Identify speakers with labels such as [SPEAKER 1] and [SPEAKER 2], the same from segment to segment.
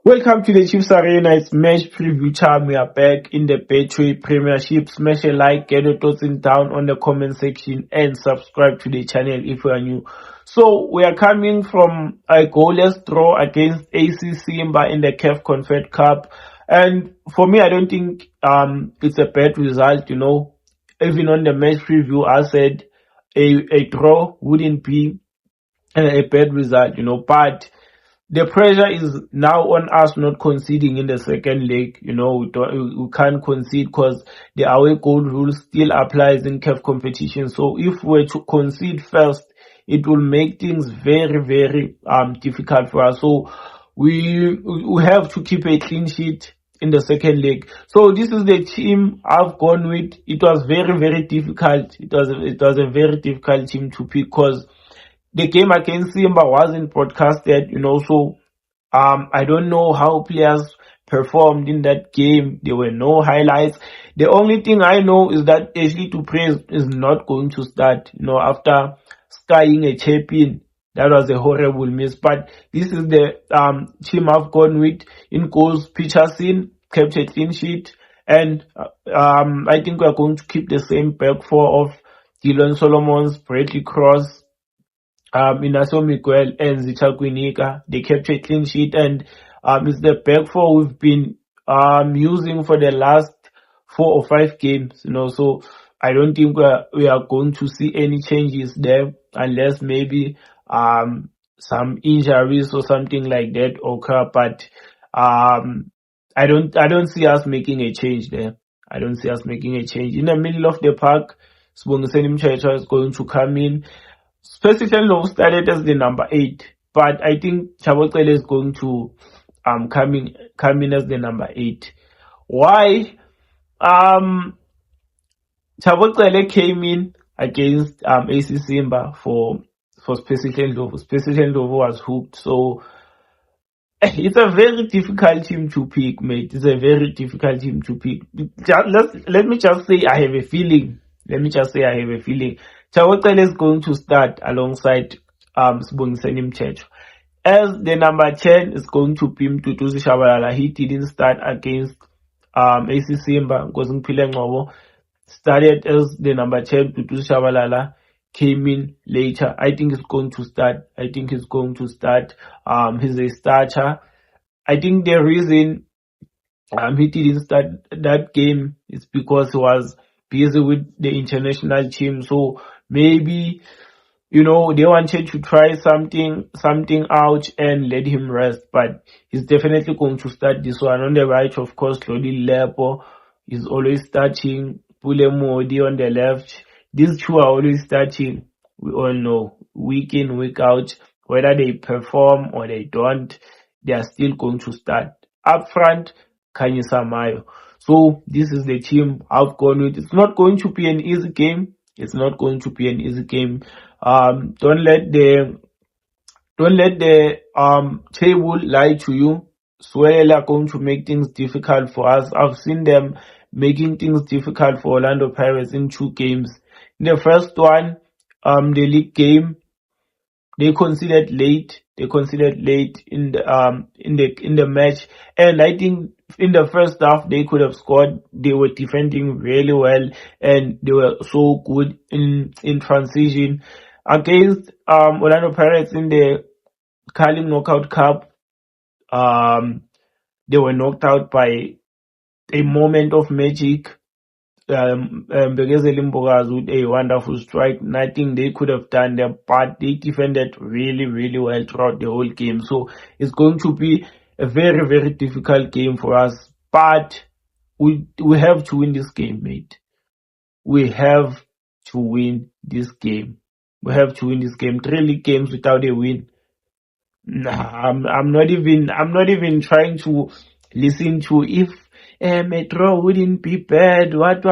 [SPEAKER 1] Welcome to the Chiefs Arena. It's match preview time. We are back in the Betway Premiership. Smash a like, get your thoughts in down on the comment section, and subscribe to the channel if you are new. So we are coming from a goalless draw against AC Simba in the CAF Confed Cup, and for me, I don't think it's a bad result. Even on the match preview, I said a draw wouldn't be a bad result. But the pressure is now on us not conceding in the second leg. We can't concede because the away goal rule still applies in CAF competition. So if we're to concede first, it will make things very, very difficult for us. So we have to keep a clean sheet in the second leg. So this is the team I've gone with. It was very, very difficult. It was a very difficult team to pick because the game against Simba wasn't broadcasted, so I don't know how players performed in that game. There were no highlights. The only thing I know is that Ashley Duprez is not going to start, after skying a champion. That was a horrible miss. But this is the team I've gone with. In goals, Peterson kept a clean sheet. And I think we're going to keep the same back four of Dylan Solomons, Bradley Cross, Inacio Miguel and Zita Quinica. They kept a clean sheet, and it's the back four we've been using for the last 4 or 5 games. So I don't think we are going to see any changes there unless maybe some injuries or something like that occur. But I don't see us making a change there. I don't see us making a change in the middle of the park. Sibongiseni Mthetho is going to come in. Specifically, Low started as the number 8, but I think Chabocele is going to come in as the number 8. Why? Chabocele came in against AC Simba for Specific Ndlovu. Specific Ndlovu was hooked, so it's a very difficult team to pick, mate. It's a very difficult team to pick. Let me just say I have a feeling. Chabocele is going to start alongside Sibongiseni Mthetho. As the number 10 is going to be Mduduzi Shabalala. He didn't start against AC Simba because Ngiphile Ngcobo started as the number 10. Mduduzi Shabalala came in later. I think he's going to start. He's a starter. I think the reason he didn't start that game is because he was busy with the international team. So maybe, they wanted to try something out and let him rest. But he's definitely going to start this one. On the right, of course, Lodi Lepo is always starting. Pule Modi on the left. These two are always starting. We all know. Week in, week out. Whether they perform or they don't, they are still going to start. Up front, Khanyisa Mayo. So this is the team I've gone with. It's not going to be an easy game. Don't let the table lie to you. Swell are going to make things difficult for us. I've seen them making things difficult for Orlando Pirates in 2 games. In the first one, the league game, they conceded late in the match, and I think in the first half they could have scored. They were defending really well, and they were so good in transition. Against Orlando Pirates in the Carling Knockout Cup, they were knocked out by a moment of magic. Bekezela Mbokazi with a wonderful strike. Nothing they could have done there, but they defended really, really well throughout the whole game. So it's going to be a very, very difficult game for us. But we have to win this game, mate. We have to win this game. 3 league games without a win. Nah, I'm not even trying to listen to if a draw wouldn't be bad. What?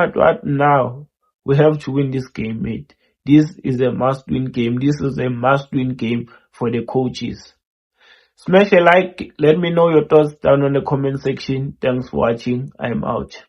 [SPEAKER 1] Now we have to win this game, mate. This is a must-win game. This is a must-win game for the coaches. Smash a like. Let me know your thoughts down on the comment section. Thanks for watching. I'm out.